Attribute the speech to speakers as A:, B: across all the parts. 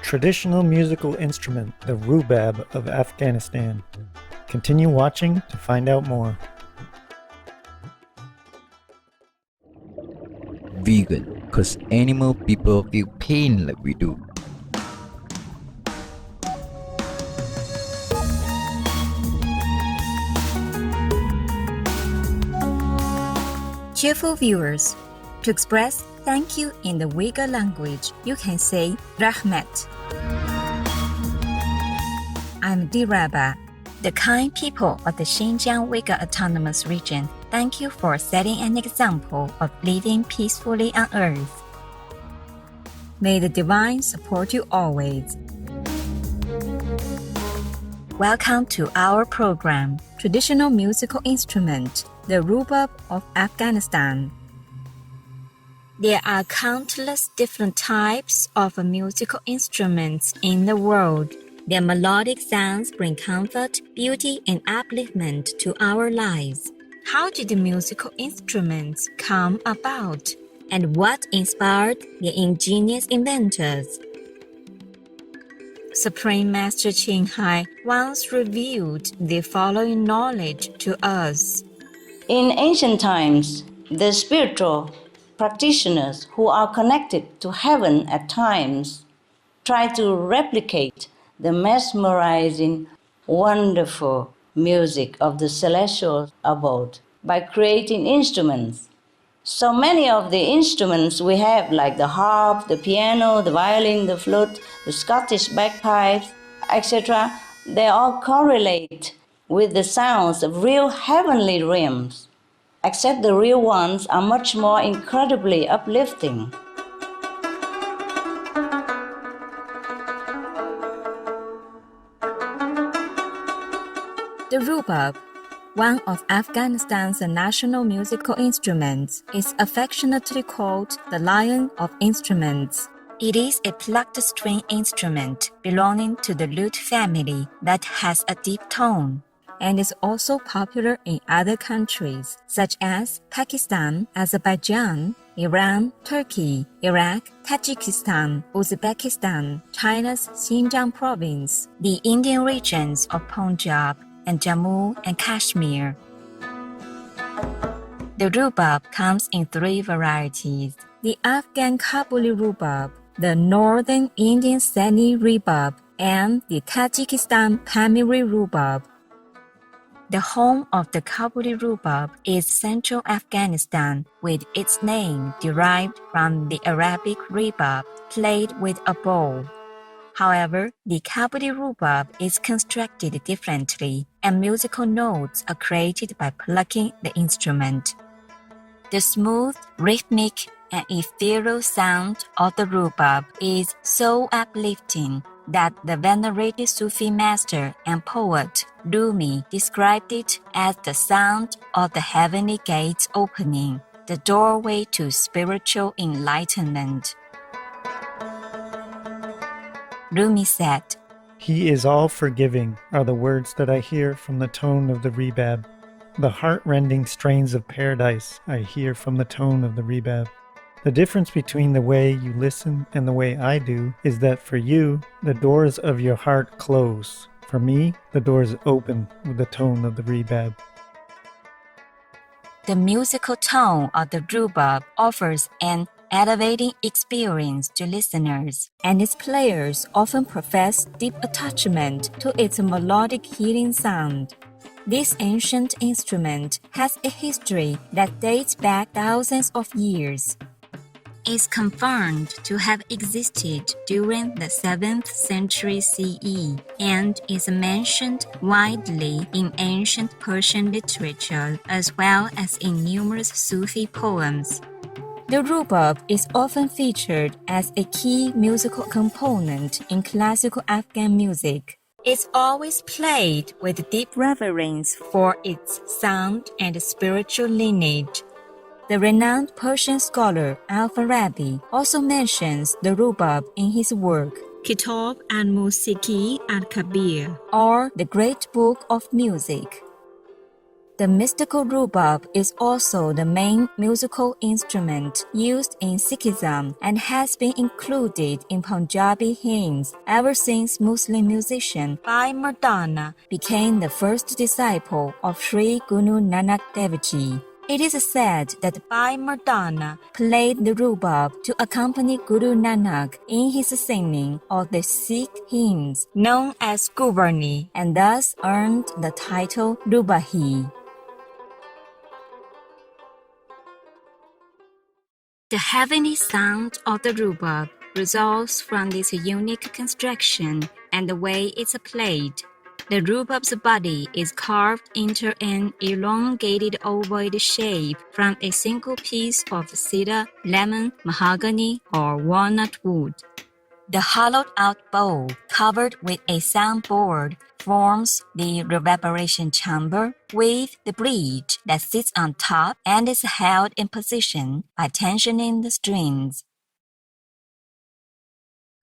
A: traditional musical instrument, the Rubab of Afghanistan. Continue watching to find out more.
B: Vegan, cause animal people feel pain like we do.
C: Cheerful viewers, to express thank you in the Uyghur language, you can say Rahmet. I'm Diraba. The kind people of the Xinjiang Uyghur Autonomous Region, thank you for setting an example of living peacefully on earth. May the divine support you always. Welcome to our program, Traditional Musical Instrument, the Rubab of Afghanistan. There are countless different types of musical instruments in the world. Their melodic sounds bring comfort, beauty, and upliftment to our lives. How did the musical instruments come about? And what inspired the ingenious inventors? Supreme Master Ching Hai once revealed the following knowledge to us.
D: In ancient times, the spiritual practitioners who are connected to heaven at times try to replicate the mesmerizing, wonderful music of the celestial abode by creating instruments. So many of the instruments we have, like the harp, the piano, the violin, the flute, the Scottish bagpipes, etc., they all correlate with the sounds of real heavenly realms, except the real ones are much more incredibly uplifting.
C: The Rubab, one of Afghanistan's national musical instruments, is affectionately called the Lion of Instruments. It is a plucked string instrument belonging to the lute family that has a deep tone, and is also popular in other countries such as Pakistan, Azerbaijan, Iran, Turkey, Iraq, Tajikistan, Uzbekistan, China's Xinjiang province, the Indian regions of Punjab, and Jammu and Kashmir. The Rubab comes in 3 varieties: the Afghan Kabuli Rubab, the Northern Indian Seni Rebab, and the Tajikistan Pamiri Rubab. The home of the Kabuli Rubab is central Afghanistan, with its name derived from the Arabic rebab, played with a bow. However, the Kabuli Rubab is constructed differently, and musical notes are created by plucking the instrument. The smooth, rhythmic, and ethereal sound of the Rubab is so uplifting that the venerated Sufi master and poet Rumi described it as the sound of the heavenly gates opening, the doorway to spiritual enlightenment. Rumi said,
A: He is all forgiving are the words that I hear from the tone of the rebab. The heart-rending strains of paradise I hear from the tone of the rebab. The difference between the way you listen and the way I do is that for you, the doors of your heart close. For me, the doors open with the tone of the rebab.
C: The musical tone of the Rubab offers an elevating experience to listeners, and its players often profess deep attachment to its melodic healing sound. This ancient instrument has a history that dates back thousands of years. It's confirmed to have existed during the 7th century CE and is mentioned widely in ancient Persian literature as well as in numerous Sufi poems. The Rubab is often featured as a key musical component in classical Afghan music. It's always played with deep reverence for its sound and spiritual lineage. The renowned Persian scholar Al-Farabi also mentions the Rubab in his work Kitab al-Musiki al-Kabir, or the Great Book of Music. The mystical rubab is also the main musical instrument used in Sikhism and has been included in Punjabi hymns ever since Muslim musician Bhai Mardana became the first disciple of Sri Guru Nanak Dev Ji. It is said that Bhai Mardana played the rubab to accompany Guru Nanak in his singing of the Sikh hymns known as Gurbarni and thus earned the title Rubahi. The heavenly sound of the rubab results from this unique construction and the way it's played. The rubab's body is carved into an elongated ovoid shape from a single piece of cedar, lemon, mahogany, or walnut wood. The hollowed-out bowl, covered with a soundboard, forms the reverberation chamber with the bridge that sits on top and is held in position by tensioning the strings.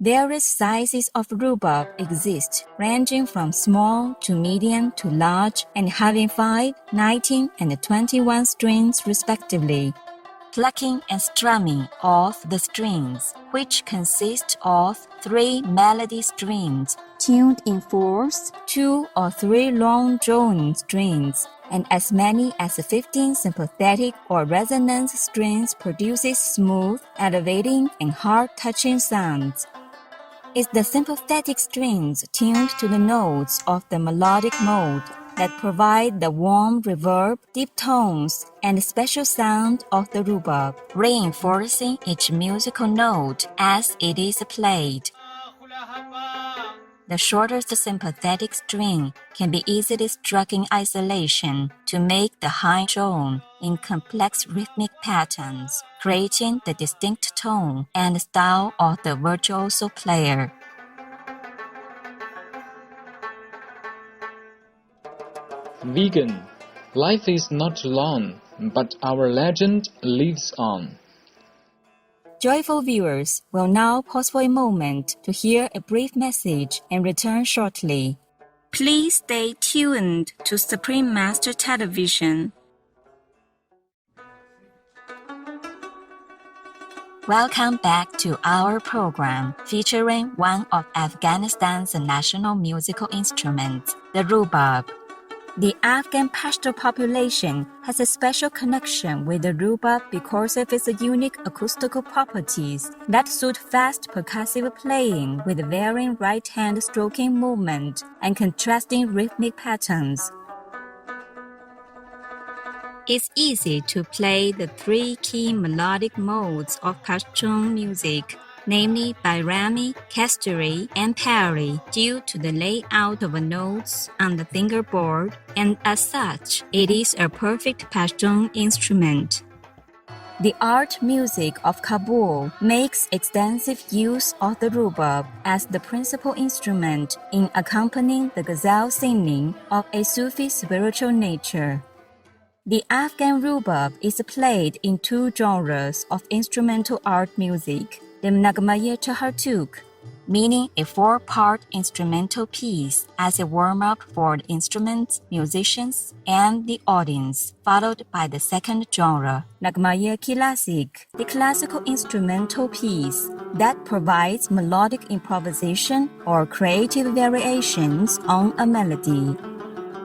C: Various sizes of rubab exist, ranging from small to medium to large and having 5, 19, and 21 strings respectively. Plucking and strumming of the strings, which consist of 3 melody strings tuned in fourths, 2 or 3 long-drawn strings, and as many as 15 sympathetic or resonance strings produces smooth, elevating, and heart-touching sounds. It's the sympathetic strings tuned to the notes of the melodic mode that provide the warm reverb, deep tones, and special sound of the rubab, reinforcing each musical note as it is played. The shortest sympathetic string can be easily struck in isolation to make the high tone in complex rhythmic patterns, creating the distinct tone and style of the virtuoso player.
E: Vegan. Life is not long, but our legend lives on.
C: Joyful viewers will now pause for a moment to hear a brief message and return shortly. Please stay tuned to Supreme Master Television. Welcome back to our program featuring one of Afghanistan's national musical instruments, the rubab. The Afghan Pashto population has a special connection with the rubab because of its unique acoustical properties that suit fast percussive playing with varying right-hand stroking movement and contrasting rhythmic patterns. It's easy to play the 3 key melodic modes of Pashtun music, namely Bairami, Kasturi, and Pari, due to the layout of notes on the fingerboard, and as such, it is a perfect Pashtun instrument. The art music of Kabul makes extensive use of the rubab as the principal instrument in accompanying the ghazal singing of a Sufi spiritual nature. The Afghan rubab is played in 2 genres of instrumental art music. The Nagmaye Chahartuk, meaning a 4-part instrumental piece as a warm-up for the instruments, musicians, and the audience, followed by the second genre, Nagmaye Classic, the classical instrumental piece that provides melodic improvisation or creative variations on a melody.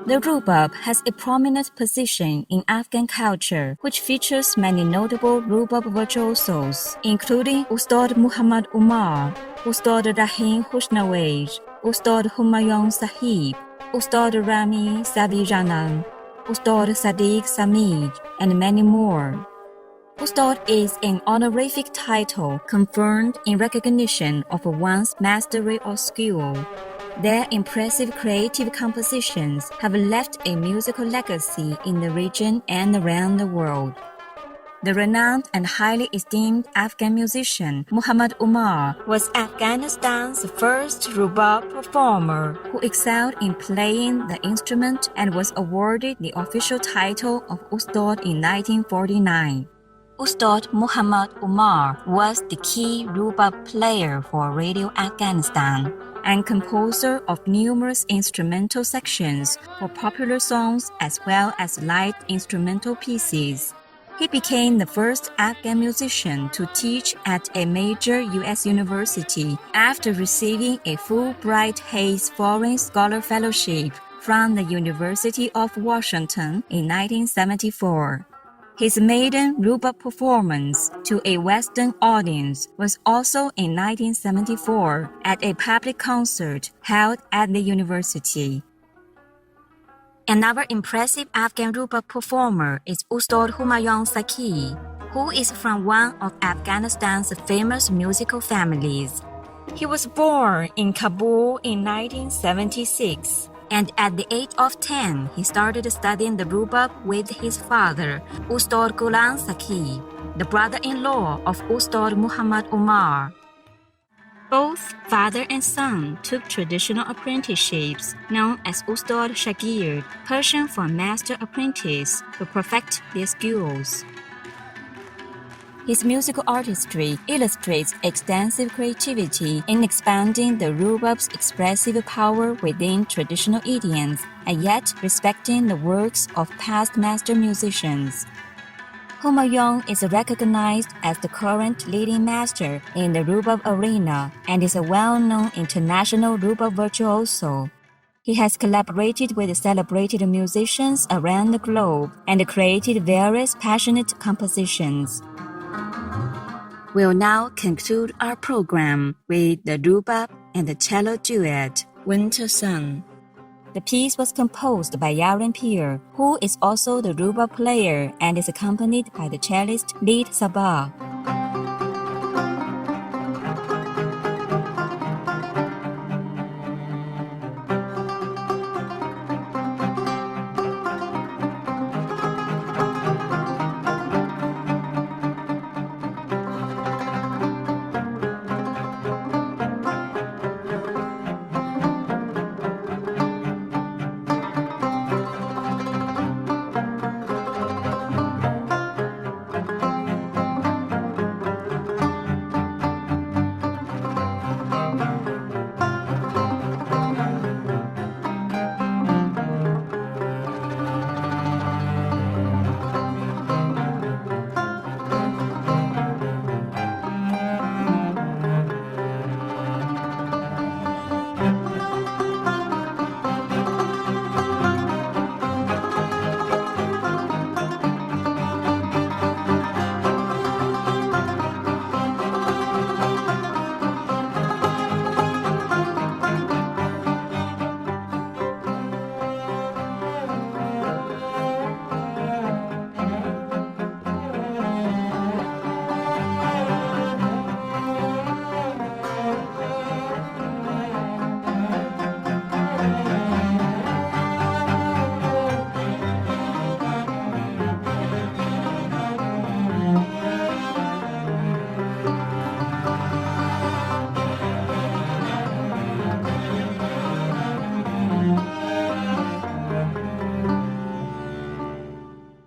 C: The rubab has a prominent position in Afghan culture, which features many notable rubab virtuosos, including Ustad Muhammad Umar, Ustad Rahim Husnawaj, Ustad Humayun Sahib, Ustad Rami Savijanan, Ustad Sadiq Samid, and many more. Ustad is an honorific title conferred in recognition of one's mastery or skill. Their impressive creative compositions have left a musical legacy in the region and around the world. The renowned and highly esteemed Afghan musician Muhammad Umar was Afghanistan's first rubab performer who excelled in playing the instrument and was awarded the official title of Ustad in 1949. Ustad Muhammad Umar was the key rubab player for Radio Afghanistan, and composer of numerous instrumental sections for popular songs as well as light instrumental pieces. He became the first Afghan musician to teach at a major U.S. university after receiving a Fulbright Hays Foreign Scholar Fellowship from the University of Washington in 1974. His maiden Rubab performance to a Western audience was also in 1974 at a public concert held at the university. Another impressive Afghan Rubab performer is Ustad Humayun Saki, who is from one of Afghanistan's famous musical families. He was born in Kabul in 1976, and at the age of 10, he started studying the Rubab with his father, Ustad Gulan Saki, the brother-in-law of Ustad Muhammad Umar. Both father and son took traditional apprenticeships known as Ustad Shagird, Persian for master apprentice, to perfect their skills. His musical artistry illustrates extensive creativity in expanding the Rubab's expressive power within traditional idioms, and yet respecting the works of past master musicians. Humayun is recognized as the current leading master in the Rubab arena and is a well-known international Rubab virtuoso. He has collaborated with celebrated musicians around the globe and created various passionate compositions. We'll now conclude our program with the Rubab and the cello duet, Winter Sun. The piece was composed by Yaren Pir, who is also the Rubab player and is accompanied by the cellist Lead Sabah.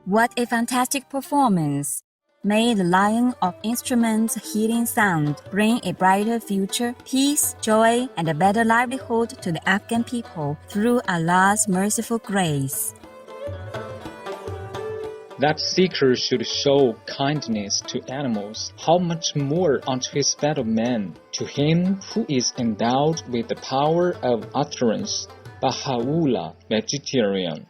C: What a fantastic performance! May the lion of instruments' healing sound bring a brighter future, peace, joy, and a better livelihood to the Afghan people through Allah's merciful grace.
E: That seeker should show kindness to animals, how much more unto his fellow man, to him who is endowed with the power of utterance. Baha'u'llah, vegetarian.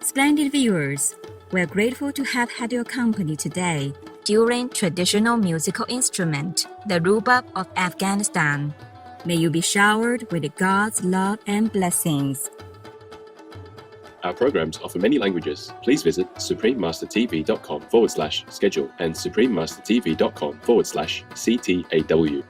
C: Splendid viewers, we're grateful to have had your company today during traditional musical instrument, the Rubab of Afghanistan. May you be showered with God's love and blessings.
F: Our programs offer many languages. Please visit suprememastertv.com/schedule and suprememastertv.com/CTAW.